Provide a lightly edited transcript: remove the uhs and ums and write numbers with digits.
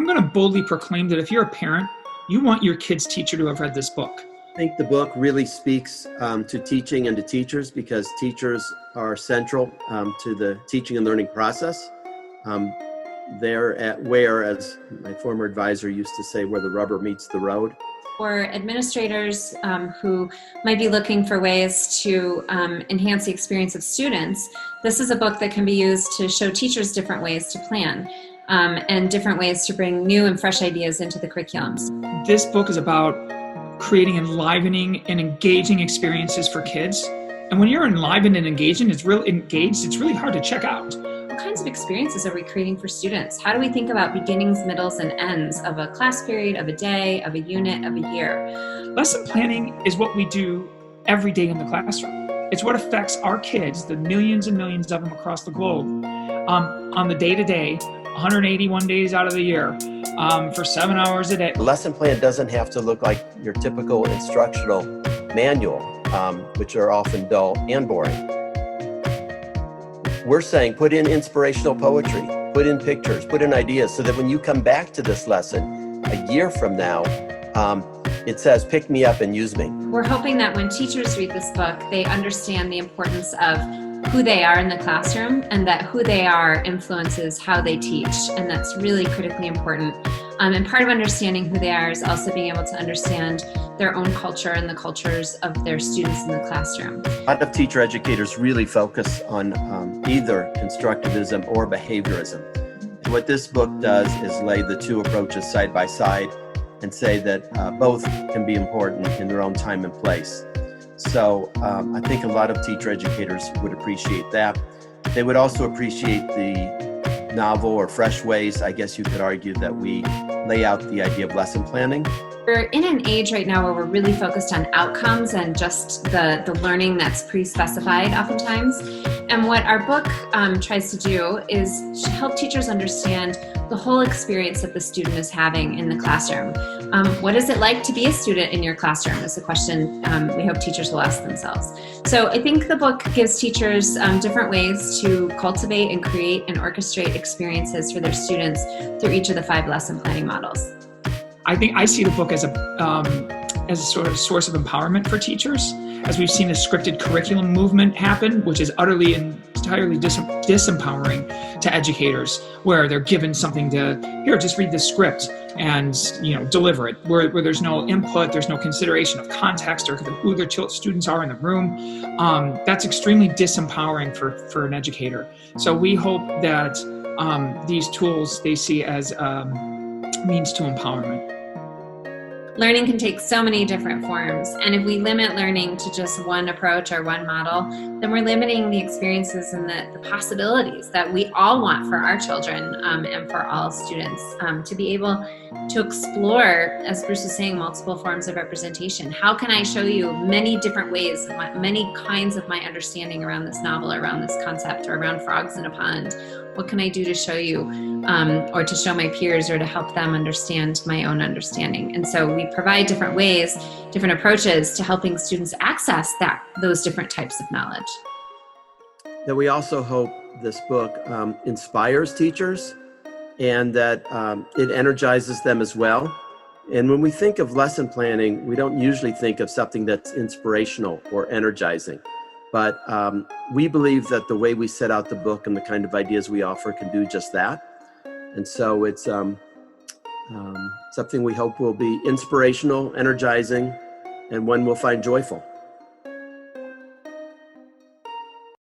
going to boldly proclaim that if you're a parent, you want your kid's teacher to have read this book. I think the book really speaks to teaching and to teachers, because teachers are central to the teaching and learning process. They're at where, as my former advisor used to say, where the rubber meets the road. For administrators who might be looking for ways to enhance the experience of students, this is a book that can be used to show teachers different ways to plan and different ways to bring new and fresh ideas into the curriculums. This book is about creating enlivening and engaging experiences for kids. And when you're enlivened and engaged, it's really hard to check out. What kinds of experiences are we creating for students? How do we think about beginnings, middles, and ends of a class period, of a day, of a unit, of a year? Lesson planning is what we do every day in the classroom. It's what affects our kids, the millions and millions of them across the globe, on the day-to-day, 181 days out of the year, for 7 hours a day. The lesson plan doesn't have to look like your typical instructional manual, which are often dull and boring. We're saying put in inspirational poetry, put in pictures, put in ideas, so that when you come back to this lesson a year from now, it says, pick me up and use me. We're hoping that when teachers read this book, they understand the importance of who they are in the classroom, and that who they are influences how they teach. And that's really critically important. And part of understanding who they are is also being able to understand their own culture and the cultures of their students in the classroom. A lot of teacher educators really focus on either constructivism or behaviorism. And what this book does is lay the two approaches side by side and say that both can be important in their own time and place. So I think a lot of teacher educators would appreciate that. They would also appreciate the novel or fresh ways, I guess you could argue, that we lay out the idea of lesson planning. We're in an age right now where we're really focused on outcomes and just the learning that's pre-specified oftentimes. And what our book tries to do is help teachers understand the whole experience that the student is having in the classroom. What is it like to be a student in your classroom is the question we hope teachers will ask themselves. So I think the book gives teachers different ways to cultivate and create and orchestrate experiences for their students through each of the 5 lesson planning models. I see the book as a sort of source of empowerment for teachers, as we've seen the scripted curriculum movement happen, which is utterly and entirely disempowering to educators, where they're given something to, here, just read the script and deliver it, where there's no input, there's no consideration of context or who their students are in the room. That's extremely disempowering for an educator. So we hope that these tools they see as means to empowerment. Learning can take so many different forms, and if we limit learning to just one approach or one model, then we're limiting the experiences and the possibilities that we all want for our children and for all students to be able to explore, as Bruce was saying, multiple forms of representation. How can I show you many different ways, many kinds of my understanding around this novel, around this concept, or around frogs in a pond? What can I do to show you or to show my peers or to help them understand my own understanding? And so we provide different ways, different approaches to helping students access those different types of knowledge. That we also hope this book inspires teachers and that it energizes them as well. And when we think of lesson planning, we don't usually think of something that's inspirational or energizing. But we believe that the way we set out the book and the kind of ideas we offer can do just that. And so it's something we hope will be inspirational, energizing, and one we'll find joyful.